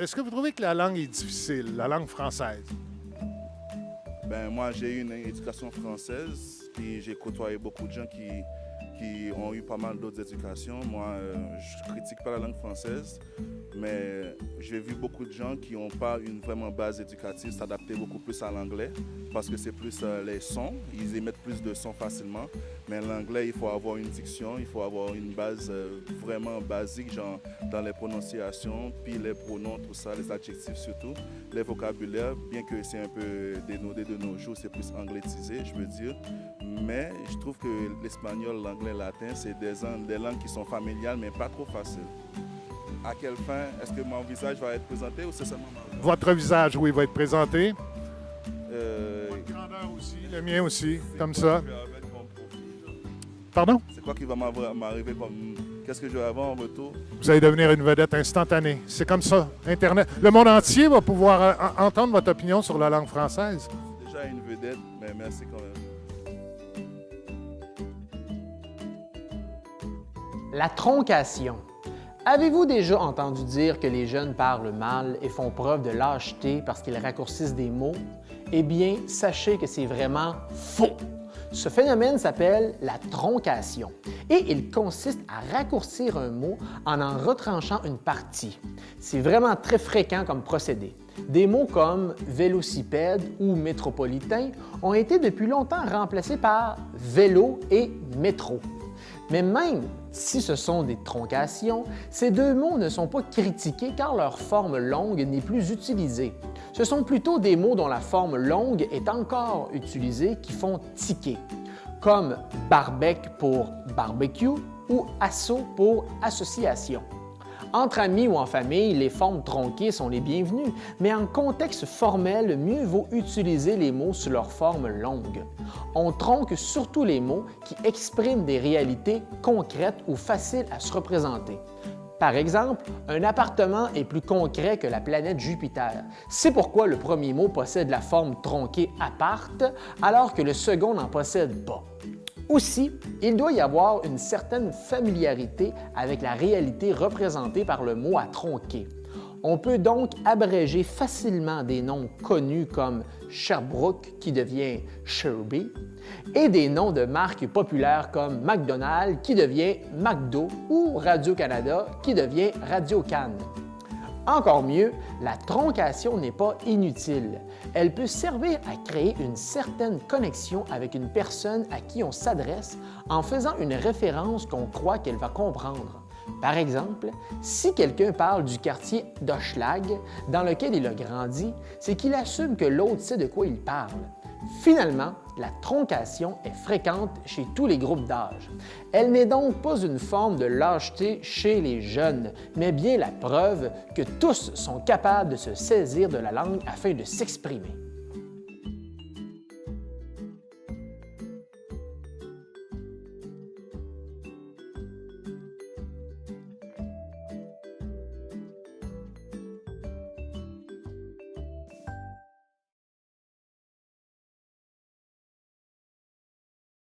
Est-ce que vous trouvez que la langue est difficile, la langue française? Ben, moi, j'ai eu une éducation française, puis j'ai côtoyé beaucoup de gens qui ont eu pas mal d'autres éducations. Moi, je critique pas la langue française, mais j'ai vu beaucoup de gens qui n'ont pas une vraiment base éducative s'adapter beaucoup plus à l'anglais, parce que c'est plus les sons, ils émettent plus de sons facilement. Mais l'anglais, il faut avoir une diction, il faut avoir une base vraiment basique, genre dans les prononciations, puis les pronoms, tout ça, les adjectifs surtout, les vocabulaires, bien que c'est un peu dénodé de nos jours, c'est plus anglétisé, je veux dire. Mais je trouve que l'espagnol, l'anglais, latin, c'est des langues qui sont familiales, mais pas trop faciles. À quelle fin? Est-ce que mon visage va être présenté ou c'est seulement ma voix? Votre visage, oui, va être présenté. Euh, Votre grandeur aussi, le mien aussi, comme ça. je vais avec mon profil? Pardon? C'est quoi qui va m'arriver comme... Qu'est-ce que je vais avoir en retour? Vous allez devenir une vedette instantanée. C'est comme ça, Internet. Le monde entier va pouvoir entendre votre opinion sur la langue française. Déjà une vedette, mais merci quand même. La troncation. Avez-vous déjà entendu dire que les jeunes parlent mal et font preuve de lâcheté parce qu'ils raccourcissent des mots? Eh bien, sachez que c'est vraiment faux. Ce phénomène s'appelle la troncation et il consiste à raccourcir un mot en retranchant une partie. C'est vraiment très fréquent comme procédé. Des mots comme vélocipède ou métropolitain ont été depuis longtemps remplacés par vélo et métro. Mais même si ce sont des troncations, ces deux mots ne sont pas critiqués car leur forme longue n'est plus utilisée. Ce sont plutôt des mots dont la forme longue est encore utilisée qui font tiquer, comme barbecue pour barbecue ou assaut pour association. Entre amis ou en famille, les formes tronquées sont les bienvenues, mais en contexte formel, mieux vaut utiliser les mots sous leur forme longue. On tronque surtout les mots qui expriment des réalités concrètes ou faciles à se représenter. Par exemple, un appartement est plus concret que la planète Jupiter. C'est pourquoi le premier mot possède la forme tronquée appart, alors que le second n'en possède pas. Aussi, il doit y avoir une certaine familiarité avec la réalité représentée par le mot à tronquer. On peut donc abréger facilement des noms connus comme Sherbrooke qui devient Sherby et des noms de marques populaires comme McDonald's qui devient McDo ou Radio-Canada qui devient Radio-Can. Encore mieux, la troncation n'est pas inutile. Elle peut servir à créer une certaine connexion avec une personne à qui on s'adresse en faisant une référence qu'on croit qu'elle va comprendre. Par exemple, si quelqu'un parle du quartier d'Hochelag dans lequel il a grandi, c'est qu'il assume que l'autre sait de quoi il parle. Finalement, la troncation est fréquente chez tous les groupes d'âge. Elle n'est donc pas une forme de lâcheté chez les jeunes, mais bien la preuve que tous sont capables de se saisir de la langue afin de s'exprimer.